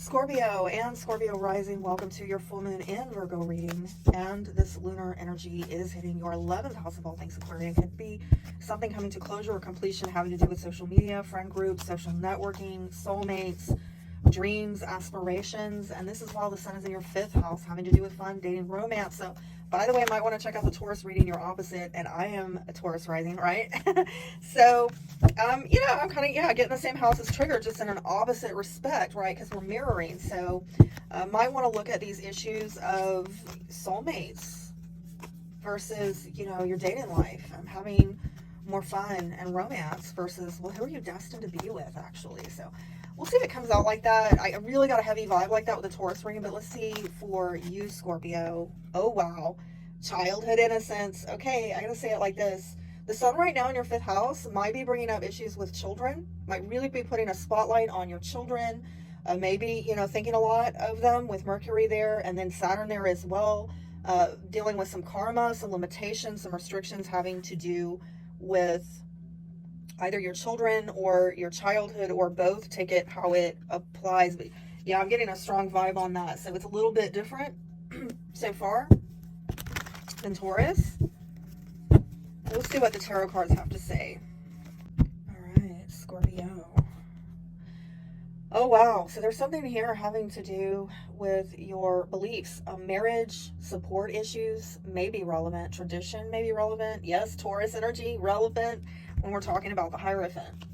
Scorpio and Scorpio rising, welcome to your full moon and Virgo reading. And this lunar energy is hitting your 11th house of all things Aquarian. Could be something coming to closure or completion having to do with social media, friend groups, social networking, soulmates, dreams, aspirations. And this is while the sun is in your 5th house, having to do with fun, dating, romance. So by the way, I might want to check out the Taurus reading, your opposite, and I am a Taurus rising, right? So, I'm kind of, getting the same house as triggered, just in an opposite respect, right? Because we're mirroring. So, might want to look at these issues of soulmates versus, your dating life. Having more fun and romance versus, well, who are you destined to be with, actually? So, we'll see if it comes out like that. I really got a heavy vibe like that with the Taurus reading, but let's see for you, Scorpio. Oh, wow. Childhood innocence. Okay, I gotta say it like this. The sun right now in your 5th house might be bringing up issues with children, might really be putting a spotlight on your children. Maybe, thinking a lot of them with Mercury there and then Saturn there as well. Dealing with some karma, some limitations, some restrictions having to do with either your children or your childhood or both. Take it how it applies. But yeah, I'm getting a strong vibe on that. So it's a little bit different so far than Taurus. Let's see what the tarot cards have to say. All right, Scorpio. Oh, wow. So there's something here having to do with your beliefs. Marriage, support issues may be relevant. Tradition may be relevant. Yes, Taurus energy, relevant when we're talking about the Hierophant.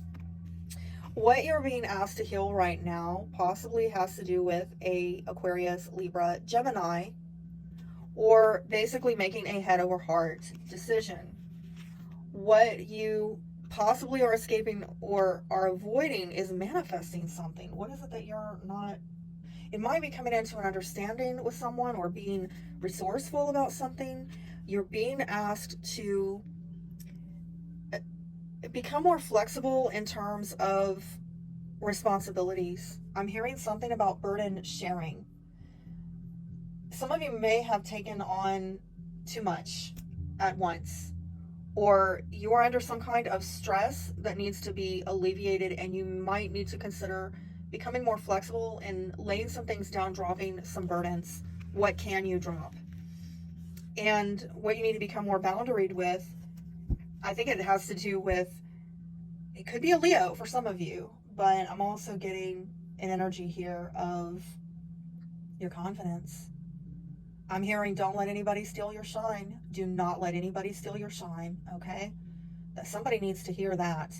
What you're being asked to heal right now possibly has to do with a Aquarius, Libra, Gemini, or basically making a head over heart decision. What you possibly are escaping or are avoiding is manifesting something. What is it that you're not? It might be coming into an understanding with someone or being resourceful about something. You're being asked to become more flexible in terms of responsibilities. I'm hearing something about burden sharing. Some of you may have taken on too much at once, or you are under some kind of stress that needs to be alleviated, and you might need to consider becoming more flexible and laying some things down, dropping some burdens. What can you drop? And what you need to become more boundaried with, I think it has to do with, it could be a Leo for some of you, but I'm also getting an energy here of your confidence. I'm hearing, don't let anybody steal your shine. Do not let anybody steal your shine, okay? That somebody needs to hear that.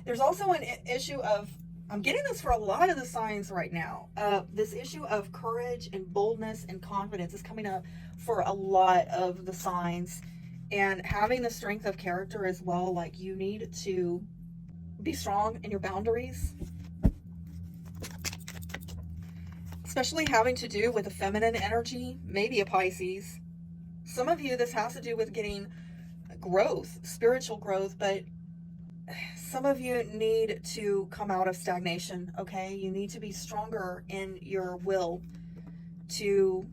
There's also an issue of, I'm getting this for a lot of the signs right now. This issue of courage and boldness and confidence is coming up for a lot of the signs. And having the strength of character as well, like you need to be strong in your boundaries. Especially having to do with a feminine energy, maybe a Pisces. Some of you, this has to do with getting growth, spiritual growth, but some of you need to come out of stagnation, okay? You need to be stronger in your will to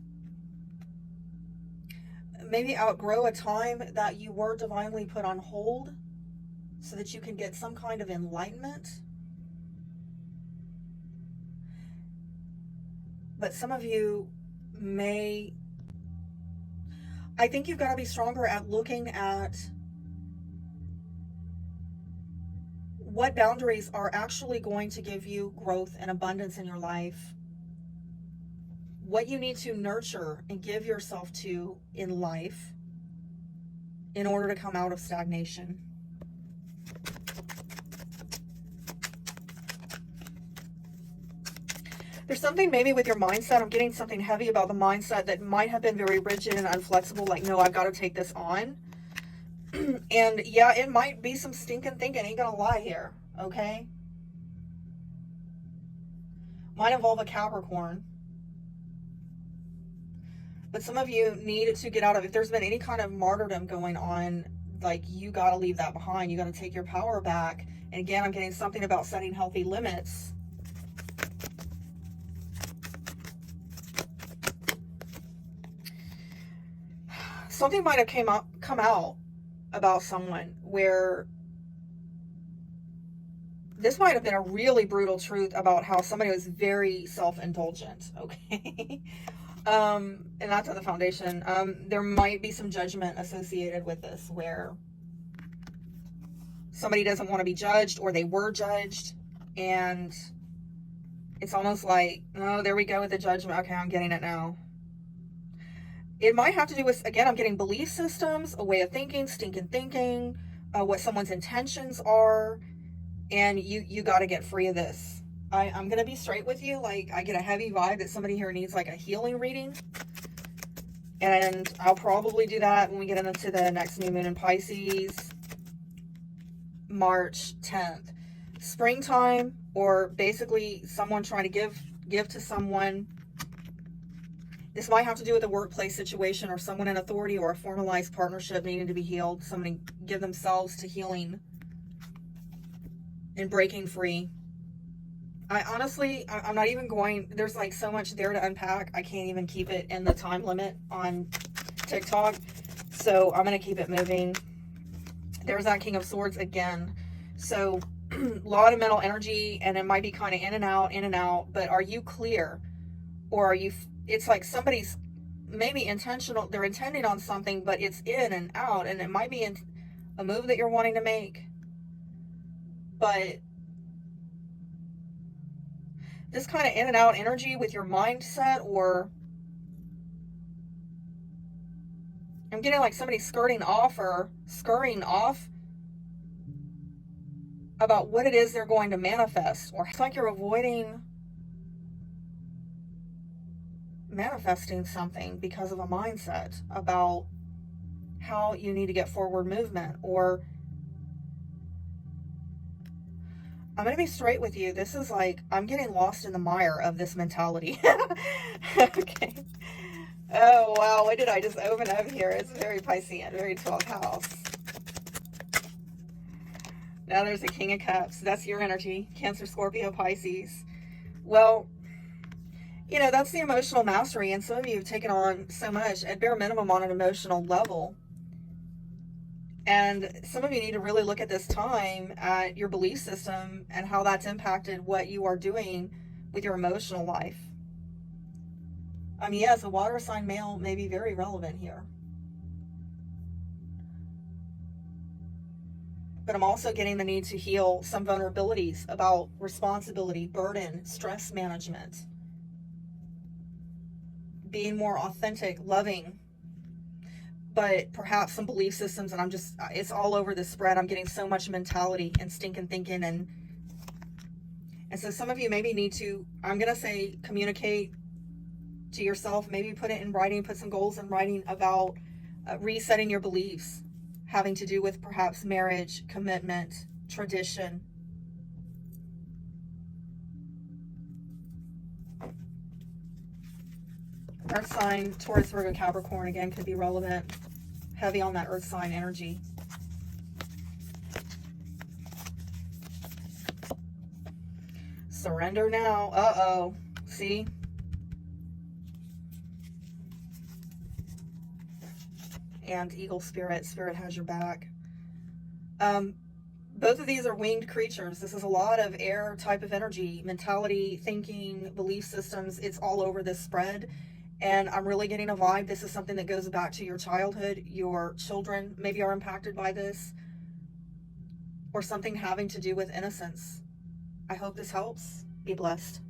maybe outgrow a time that you were divinely put on hold so that you can get some kind of enlightenment. But some of you I think you've got to be stronger at looking at what boundaries are actually going to give you growth and abundance in your life. What you need to nurture and give yourself to in life in order to come out of stagnation. There's something maybe with your mindset. I'm getting something heavy about the mindset that might have been very rigid and unflexible. Like, no, I've got to take this on. And yeah, it might be some stinking thinking. Ain't gonna lie here, okay? Might involve a Capricorn. But some of you need to get out of, if there's been any kind of martyrdom going on, like you got to leave that behind. You got to take your power back. And again, I'm getting something about setting healthy limits. Something might have come out about someone where this might have been a really brutal truth about how somebody was very self-indulgent, okay? And that's at the foundation. There might be some judgment associated with this, where somebody doesn't want to be judged, or they were judged, and it's almost like, oh, there we go with the judgment. Okay, I'm getting it now. It might have to do with, again, I'm getting belief systems, a way of thinking, stinking thinking, what someone's intentions are, and you got to get free of this. I'm going to be straight with you. Like, I get a heavy vibe that somebody here needs like a healing reading, and I'll probably do that when we get into the next new moon in Pisces, March 10th. Springtime, or basically someone trying to give to someone. This might have to do with a workplace situation, or someone in authority, or a formalized partnership needing to be healed. Somebody give themselves to healing and breaking free. I'm not even going, there's like so much there to unpack. I can't even keep it in the time limit on TikTok. So I'm going to keep it moving. There's that King of Swords again. So a lot of mental energy, and it might be kind of in and out, but are you clear? Or are you, it's like somebody's maybe intentional, they're intending on something, but it's in and out, and it might be a move that you're wanting to make. But this kind of in and out energy with your mindset, or I'm getting like somebody skirting off or scurrying off about what it is they're going to manifest. Or it's like you're avoiding manifesting something because of a mindset about how you need to get forward movement. Or I'm going to be straight with you. This is like, I'm getting lost in the mire of this mentality. Okay. Oh, wow. What did I just open up here? It's very Piscean, very 12th house. Now there's the King of Cups. That's your energy. Cancer, Scorpio, Pisces. Well, you know, that's the emotional mastery. And some of you have taken on so much, at bare minimum, on an emotional level. And some of you need to really look at this time at your belief system and how that's impacted what you are doing with your emotional life. I mean, yes, a water sign male may be very relevant here. But I'm also getting the need to heal some vulnerabilities about responsibility, burden, stress management, being more authentic, loving, but perhaps some belief systems, and it's all over the spread. I'm getting so much mentality and stinking thinking, and so some of you maybe need to, I'm going to say, communicate to yourself, maybe put it in writing, put some goals in writing about resetting your beliefs, having to do with perhaps marriage, commitment, tradition. Earth sign, Taurus, Virgo, Capricorn, again, could be relevant. Heavy on that earth sign energy. Surrender now. Uh-oh. See? And Eagle Spirit. Spirit has your back. Both of these are winged creatures. This is a lot of air type of energy, mentality, thinking, belief systems. It's all over this spread. And I'm really getting a vibe. This is something that goes back to your childhood. Your children maybe are impacted by this, or something having to do with innocence. I hope this helps. Be blessed.